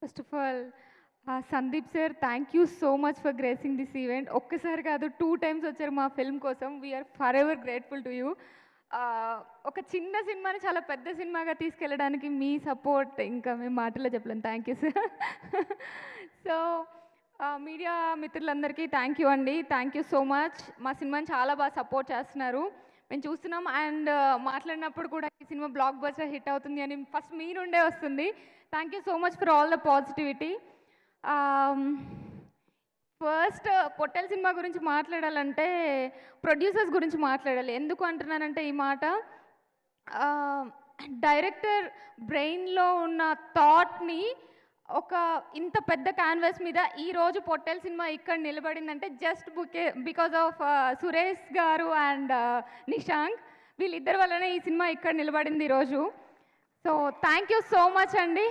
First of all Sandeep sir thank you so much for gracing this event. ఒక్కసారి కాదు 2 times వచ్చారు మా film కోసం. We are forever grateful to you. ఒక చిన్న సినిమాని చాలా పెద్ద సినిమాగా తీసుకెళ్ళడానికి మీ సపోర్ట్ ఇంకా మేము మాటల్లో చెప్పలేము. Thank you sir. So media మిత్రులందరికీ థ్యాంక్ యూ అండి. Thank you so much. మా సినిమాని చాలా బాగా సపోర్ట్ చేస్తున్నారు, మేము చూస్తున్నాం. అండ్ మాట్లాడినప్పుడు కూడా ఈ సినిమా బ్లాక్ బస్టర్ హిట్ అవుతుంది అని ఫస్ట్ మీ నుండే వస్తుంది. Thank you so much for all the positivity. First Pottel cinema గురించి మాట్లాడాలంటే ప్రొడ్యూసర్స్ గురించి మాట్లాడాలి. ఎందుకు అంటున్నానంటే ఈ మాట, డైరెక్టర్ బ్రెయిన్లో ఉన్న థాట్ని ఒక ఇంత పెద్ద క్యాన్వాస్ మీద ఈరోజు పొట్టెల్ సినిమా ఇక్కడ నిలబడిందంటే జస్ట్ బికాజ్ ఆఫ్ సురేష్ గారు అండ్ నిశాంక్, వీళ్ళిద్దరి వల్లనే ఈ సినిమా ఇక్కడ నిలబడింది ఈరోజు. So thank you so much అండి,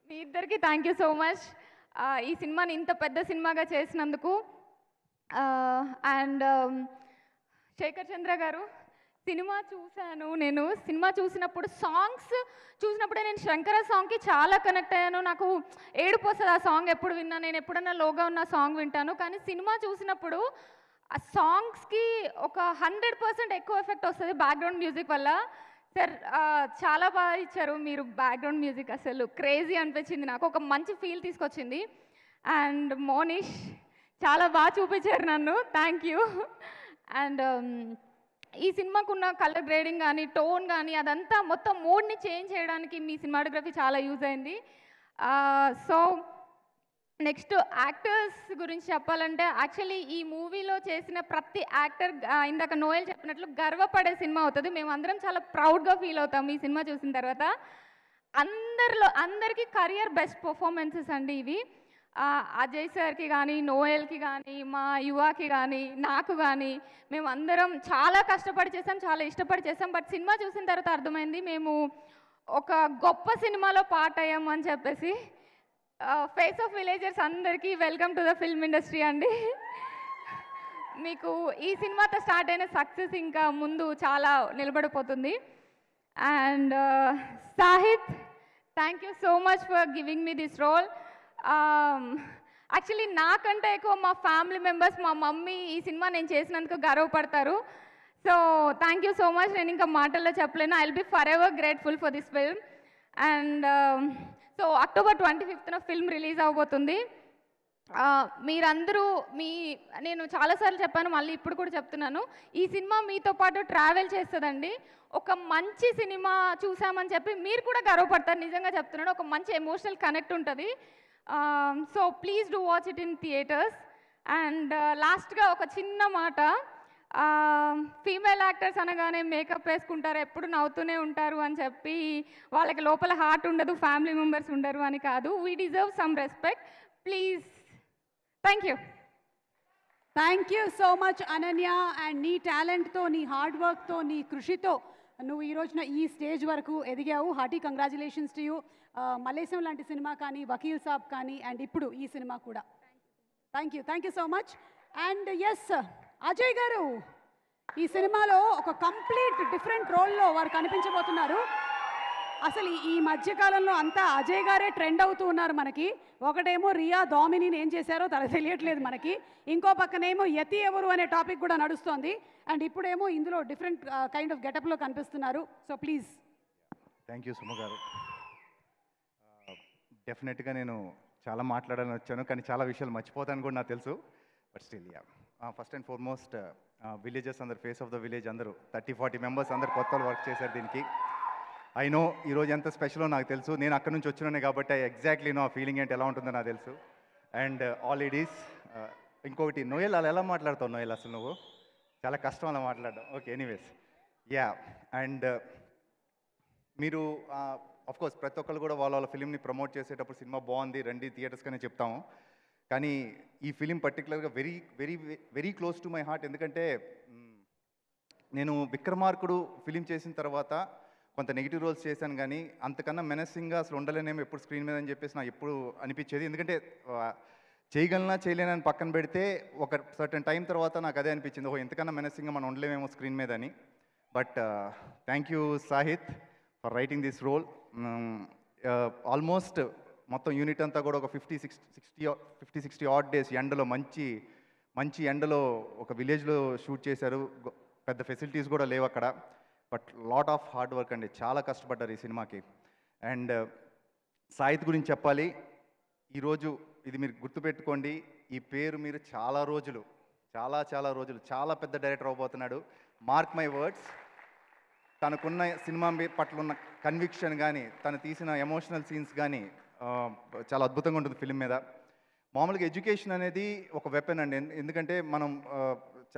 మీ ఇద్దరికి థ్యాంక్ యూ సో మచ్ ఈ సినిమాని ఇంత పెద్ద సినిమాగా చేసినందుకు. అండ్ శేఖర్ చంద్ర గారు, సినిమా చూశాను. నేను సినిమా చూసినప్పుడు సాంగ్స్ చూసినప్పుడే నేను శంకర సాంగ్కి చాలా కనెక్ట్ అయ్యాను. నాకు ఏడుపు వస్తుంది ఆ సాంగ్ ఎప్పుడు విన్నా. నేను ఎప్పుడన్నా లోగా ఉన్న సాంగ్ వింటాను, కానీ సినిమా చూసినప్పుడు ఆ సాంగ్స్కి ఒక 100% ఎక్కువ ఎఫెక్ట్ వస్తుంది బ్యాక్గ్రౌండ్ మ్యూజిక్ వల్ల. సార్ చాలా బాగా ఇచ్చారు మీరు బ్యాక్గ్రౌండ్ మ్యూజిక్, అసలు క్రేజీ అనిపించింది నాకు, ఒక మంచి ఫీల్ తీసుకొచ్చింది. అండ్ మోనిష్ చాలా బాగా చూపించారు నన్ను, థ్యాంక్ యూ. అండ్ ఈ సినిమాకున్న కలర్ గ్రేడింగ్ కానీ టోన్ కానీ అదంతా మొత్తం మూడ్ని చేంజ్ చేయడానికి మీ సినిమాటోగ్రఫీ చాలా యూజ్ అయింది. సో నెక్స్ట్ యాక్టర్స్ గురించి చెప్పాలంటే యాక్చువల్లీ ఈ మూవీలో చేసిన ప్రతి యాక్టర్ ఇందాక నోయల్ చెప్పినట్లు గర్వపడే సినిమా అవుతుంది. మేమందరం చాలా ప్రౌడ్గా ఫీల్ అవుతాం ఈ సినిమా చూసిన తర్వాత. అందరికీ కెరియర్ బెస్ట్ పర్ఫార్మెన్సెస్ అండి ఇవి. అజయ్ సార్కి కానీ, నోయల్కి కానీ, మా యువాకి కానీ, నాకు కానీ, మేమందరం చాలా కష్టపడి చేసాం, చాలా ఇష్టపడి చేసాం. బట్ సినిమా చూసిన తర్వాత అర్థమైంది మేము ఒక గొప్ప సినిమాలో పార్ట్ అయ్యామని చెప్పేసి. ఫేస్ ఆఫ్ విలేజర్స్ అందరికీ welcome to the film industry అండి. మీకు ఈ సినిమాతో స్టార్ట్ అయిన సక్సెస్ ఇంకా ముందు చాలా నిలబడిపోతుంది. And Sahith, thank you so much for giving me this role. Actually నాకంటే ఎక్కువ మా ఫ్యామిలీ మెంబర్స్, మా మమ్మీ ఈ సినిమా నేను చేసినందుకు గర్వపడతారు. So thank you so much. నేను ఇంకా మాటల్లో చెప్పలేను. I will be forever grateful for this film. And so October 25th film release అవబోతుంది. మీరందరూ నేను చాలాసార్లు చెప్పాను, మళ్ళీ ఇప్పుడు కూడా చెప్తున్నాను, ఈ సినిమా మీతో పాటు ట్రావెల్ చేస్తుందండి. ఒక మంచి సినిమా చూసామని చెప్పి మీరు కూడా గర్వపడతారు. నిజంగా చెప్తున్నాను, ఒక మంచి ఎమోషనల్ కనెక్ట్ ఉంటుంది. So please do watch it in theatres. And లాస్ట్గా ఒక చిన్న మాట, ఫీమేల్ యాక్టర్స్ అనగానే మేకప్ వేసుకుంటారు, ఎప్పుడు నవ్వుతూనే ఉంటారు అని చెప్పి వాళ్ళకి లోపల హార్ట్ ఉండదు, ఫ్యామిలీ మెంబర్స్ ఉండరు అని కాదు. We deserve some respect please. Thank you. Thank you so much Ananya. And నీ టాలెంట్తో, నీ హార్డ్ వర్క్తో, నీ కృషితో నువ్వు ఈ రోజున ఈ స్టేజ్ వరకు ఎదిగావు. Hearty congratulations to you. Mallesham లాంటి సినిమా కానీ, వకీల్ సాబ్ కానీ, అండ్ ఇప్పుడు ఈ సినిమా కూడా. Thank you so much. And yes Ajay garu, ఈ సినిమాలో ఒక కంప్లీట్ డిఫరెంట్ రోల్లో వారు కనిపించబోతున్నారు. అసలు ఈ మధ్యకాలంలో అంతా అజయ్ గారే ట్రెండ్ అవుతూ ఉన్నారు మనకి. ఒకటేమో రియా డామినీని ఏం చేశారో తెలియట్లేదు మనకి, ఇంకో పక్కనేమో యతి ఎవరు అనే టాపిక్ కూడా నడుస్తోంది. అండ్ ఇప్పుడేమో ఇందులో డిఫరెంట్ కైండ్ ఆఫ్ గెటప్లో కనిపిస్తున్నారు. So please. Thank you Suma గారు. డెఫినెట్గా నేను చాలా మాట్లాడాలని వచ్చాను, కానీ చాలా విషయాలు మర్చిపోతాను కూడా నాకు తెలుసు. But still first and foremost villages అందరు, ఫేస్ ఆఫ్ ద విలేజ్ అందరూ 30-40 మెంబర్స్ అందరు కొత్త వర్క్ చేశారు దీనికి. ఐ నో ఈరోజు ఎంత స్పెషలో నాకు తెలుసు. నేను అక్కడ నుంచి వచ్చినానే కాబట్టి ఎగ్జాక్ట్లీ నో ఆ ఫీలింగ్ ఏంటి ఎలా ఉంటుందో నాకు తెలుసు. అండ్ ఆల్ లేడీస్, ఇంకొకటి నోయల్ అలా ఎలా మాట్లాడతావు నోయల్? అసలు నువ్వు చాలా కష్టం అలా మాట్లాడడం. ఓకే, ఎనీవేస్ అండ్ మీరు కోర్స్ ప్రతి ఒక్కరు కూడా వాళ్ళ ఫిలింని ప్రమోట్ చేసేటప్పుడు సినిమా బాగుంది రండి థియేటర్స్ కానీ చెప్తాము. కానీ ఈ ఫిలిం పర్టికులర్గా very very very close to my heart. ఎందుకంటే నేను విక్రమార్కుడు ఫిలిం చేసిన తర్వాత కొంత నెగిటివ్ రోల్స్ చేశాను, కానీ అంతకన్నా మెనసింగ్గా అసలు ఉండలేనేమో ఎప్పుడు స్క్రీన్ మీద అని చెప్పేసి నాకు ఎప్పుడు అనిపించేది. ఎందుకంటే చేయగలనా చేయలేనని పక్కన పెడితే ఒక సర్టన్ టైం తర్వాత నాకు అదే అనిపించింది, ఓహో ఎంతకన్నా మెనసింగ్గా మనం ఉండలేమేమో స్క్రీన్ మీద అని. But thank you Sahith for writing this role. Almost మొత్తం యూనిట్ అంతా కూడా ఒక 50-60 ఆడ్ డేస్ ఎండలో మంచి ఎండలో ఒక విలేజ్లో షూట్ చేశారు. పెద్ద ఫెసిలిటీస్ కూడా లేవు అక్కడ. But lot of hard work అండి, చాలా కష్టపడ్డారు ఈ సినిమాకి. అండ్ సాయిత్ గురించి చెప్పాలి. ఈరోజు ఇది మీరు గుర్తుపెట్టుకోండి, ఈ పేరు మీరు చాలా రోజులు చాలా పెద్ద డైరెక్టర్ అవబోతున్నాడు. Mark my words. తనకున్న సినిమా పట్ల ఉన్న కన్విక్షన్ కానీ, తను తీసిన ఎమోషనల్ సీన్స్ కానీ చాలా అద్భుతంగా ఉంటుంది ఫిల్మ్ మీద. మామూలుగా ఎడ్యుకేషన్ అనేది ఒక వెపన్ అండి. ఎందుకంటే మనం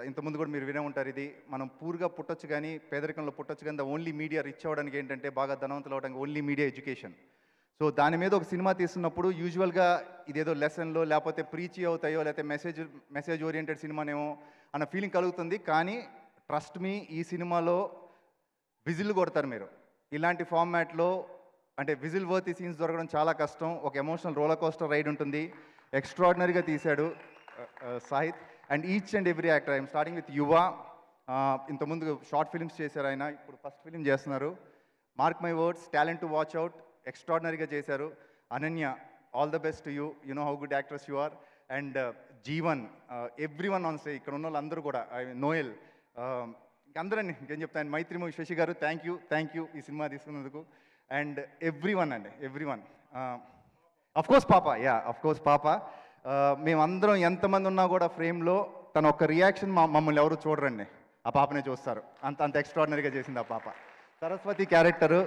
ఇంతకుముందు కూడా మీరు వినే ఉంటారు, ఇది మనం పూర్గా పుట్టొచ్చు కానీ, పేదరికంలో పుట్టొచ్చు కానీ, ద ఓన్లీ మీడియా రిచ్ అవ్వడానికి ఏంటంటే, బాగా ధనవంతులు అవడానికి ఓన్లీ మీడియా ఎడ్యుకేషన్. సో దాని మీద ఒక సినిమా తీస్తున్నప్పుడు యూజువల్గా ఇదేదో లెసన్లో లేకపోతే ప్రీచ్ అవుతాయో, లేకపోతే మెసేజ్ ఓరియంటెడ్ సినిమానేమో అన్న ఫీలింగ్ కలుగుతుంది. కానీ ట్రస్ట్ మీ, ఈ సినిమాలో విజిల్ కొడతారు మీరు. ఇలాంటి ఫార్మాట్లో అంటే విజిల్ వర్తీ సీన్స్ దొరకడం చాలా కష్టం. ఒక ఎమోషనల్ రోలర్ కోస్టర్ రైడ్ ఉంటుంది. ఎక్స్ట్రాడినరీగా తీశాడు Sahith. And each and every actor. I'm starting with Yuva. ఇంతకుముందు షార్ట్ ఫిల్మ్స్ చేశారు ఆయన, ఇప్పుడు ఫస్ట్ ఫిల్మ్ చేస్తున్నారు. Mark my words, talent to watch out. ఎక్స్ట్రాడినరీగా చేశారు. Ananya, all the best to you. You know how good actress you are. And Jeevan, everyone on stage, ఇక్కడ ఉన్న వాళ్ళందరూ కూడా, నోయల్, అందరండి ఇంకేం చెప్తాను. మైత్రి శశి గారు, థ్యాంక్ యూ ఈ సినిమా తీసుకున్నందుకు. అండ్ ఎవ్రీ వన్ అండి, ఎవ్రీ వన్. అఫ్కోర్స్ పాప. మేమందరం ఎంతమంది ఉన్నా కూడా ఫ్రేమ్లో తన ఒక్క రియాక్షన్ మమ్మల్ని ఎవరు చూడరండి, ఆ పాపనే చూస్తారు. అంత ఎక్స్ట్రాడినరీగా చేసింది ఆ పాప. సరస్వతి క్యారెక్టరు,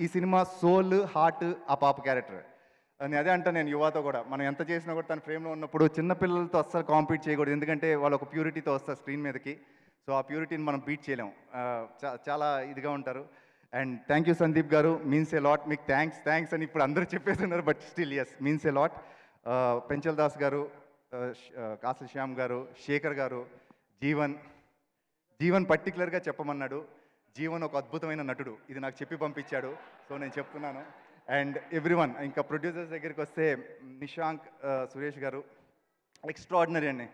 ఈ సినిమా సోల్, హార్ట్ ఆ పాప క్యారెక్టర్. నేను అదే అంటాను, నేను యువతో కూడా మనం ఎంత చేసినా కూడా తన ఫ్రేమ్లో ఉన్నప్పుడు చిన్నపిల్లలతో అస్సలు కాంపీట్ చేయకూడదు. ఎందుకంటే వాళ్ళు ఒక ప్యూరిటీతో వస్తారు స్క్రీన్ మీదకి. సో ఆ ప్యూరిటీని మనం బీట్ చేయలేం. చాలా ఇదిగా ఉంటారు. And thank you Sandeep garu, means a lot. మీకు థ్యాంక్స్ అని ఇప్పుడు అందరూ చెప్పేస్తున్నారు, but still yes, means a lot. Penchal Das garu, Kasarla Shyam గారు, శేఖర్ గారు, జీవన్ పర్టికులర్గా చెప్పమన్నాడు. జీవన్ ఒక అద్భుతమైన నటుడు, ఇది నాకు చెప్పి పంపించాడు. సో నేను చెప్తున్నాను. And every one. ఇంకా ప్రొడ్యూసర్స్ దగ్గరికి వస్తే నిశాంక్, సురేష్ గారు, ఎక్స్ట్రాడినరీ అండి.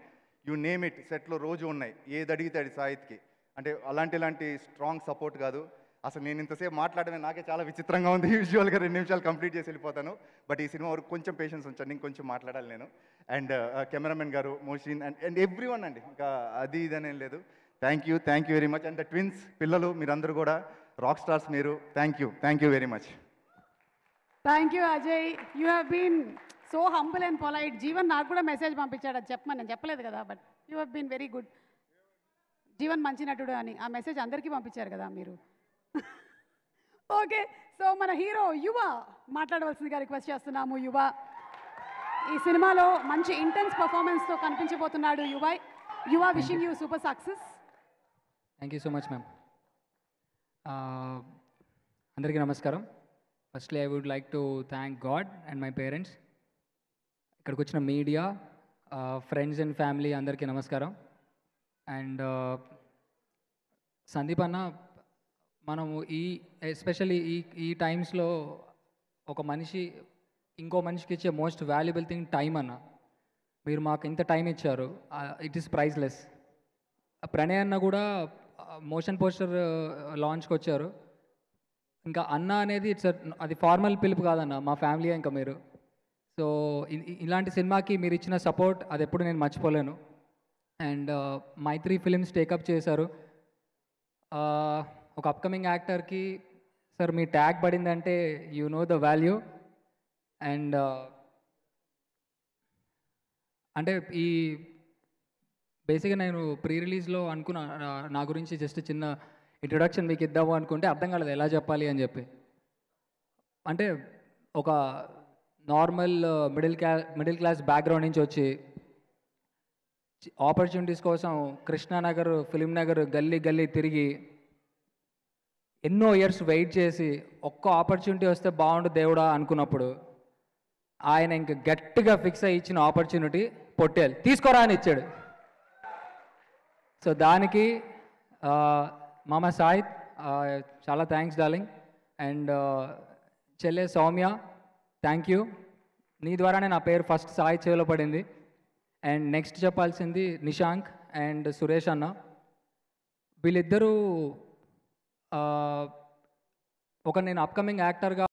యూ నేమ్ ఇట్, సెట్లో రోజు ఉన్నాయి, ఏది అడిగితే అది సాహిత్కి. అంటే ఇలాంటి స్ట్రాంగ్ సపోర్ట్ కాదు. అసలు నేను ఇంతసేపు మాట్లాడమే నాకే చాలా విచిత్రంగా ఉంది. యూజువల్గా 2 నిమిషాలు కంప్లీట్ చేసి వెళ్ళిపోతాను. బట్ ఈ సినిమా వరకు కొంచెం పేషెన్స్ ఉంచండి, ఇంకొంచెం మాట్లాడాలి నేను. అండ్ కెమెరామెన్ గారు, మోషిన్, అండ్ ఎవ్రీ వన్ అండి. ఇంకా అది ఇదనేం లేదు. Thank you very much. And the twins పిల్లలు, మీరందరూ కూడా రాక్ స్టార్స్ మీరు. Thank you very much. Thank you Ajay. You have been so humble and polite. Jeevan నాకు కూడా మెసేజ్ పంపించాడు, అది చెప్పమని. నేను చెప్పలేదు కదా, but you have been very good. Jeevan మంచి నటుడు అని ఆ మెసేజ్ అందరికీ పంపించారు కదా మీరు. ఓకే, సో మన హీరో యువ మాట్లాడవలసిందిగా రిక్వెస్ట్ చేస్తున్నాము. ఈ సినిమాలో మంచి ఇంటెన్స్ పర్ఫార్మెన్స్తో కనిపించబోతున్నాడు Yuva. Wishing you super success. Thank you so much ma'am. అందరికీ నమస్కారం. Firstly I would like to thank god and my parents. ఇక్కడికి వచ్చిన మీడియా, ఫ్రెండ్స్ అండ్ ఫ్యామిలీ అందరికీ నమస్కారం. అండ్ సందీప్ అన్న, మనము ఎస్పెషల్లీ ఈ టైమ్స్లో ఒక మనిషి ఇంకో మనిషికి ఇచ్చే మోస్ట్ వాల్యుబుల్ థింగ్ టైం అన్న. మీరు మాకు ఇంత టైం ఇచ్చారు, ఇట్ ఈస్ ప్రైజ్లెస్. ప్రణయ్ అన్న కూడా మోషన్ పోస్టర్ లాంచ్కి వచ్చారు. ఇంకా అన్న అనేది అది ఫార్మల్ పిలుపు కాదన్న, మా ఫ్యామిలీ ఇంకా మీరు. సో ఇలాంటి సినిమాకి మీరు ఇచ్చిన సపోర్ట్ అది ఎప్పుడు నేను మర్చిపోలేను. అండ్ మైత్రి ఫిలిమ్స్ టేకప్ చేశారు. ఒక అప్కమింగ్ యాక్టర్కి సార్ మీ ట్యాగ్ పడిందంటే you know the value. And అంటే బేసిక్గా నేను ప్రీ రిలీజ్లో అనుకున్నా నా గురించి జస్ట్ చిన్న ఇంట్రొడక్షన్ మీకు ఇద్దాము అనుకుంటే అర్థం కాలేదు ఎలా చెప్పాలి అని చెప్పి. అంటే ఒక నార్మల్ మిడిల్ క్లాస్ బ్యాక్గ్రౌండ్ నుంచి వచ్చి ఆపర్చునిటీస్ కోసం కృష్ణానగర్, ఫిలిం నగర్ గల్లీ తిరిగి ఎన్నో ఇయర్స్ వెయిట్ చేసి ఒక్క ఆపర్చునిటీ వస్తే బాగుండు దేవుడా అనుకున్నప్పుడు ఆయన ఇంక గట్టిగా ఫిక్స్ అయ్యి ఇచ్చిన ఆపర్చునిటీ పొట్టేలు తీసుకోరా అని ఇచ్చాడు. సో దానికి మామ సాయిత్ చాలా థ్యాంక్స్ డార్లింగ్. అండ్ చెల్లె సౌమ్య థ్యాంక్ యూ. నీ ద్వారానే నా పేరు ఫస్ట్ సాయి చెవిలో పడింది. అండ్ నెక్స్ట్ చెప్పాల్సింది నిశాంక్ అండ్ సురేష్ అన్న. వీళ్ళిద్దరూ ఒక నేను అప్కమింగ్ యాక్టర్గా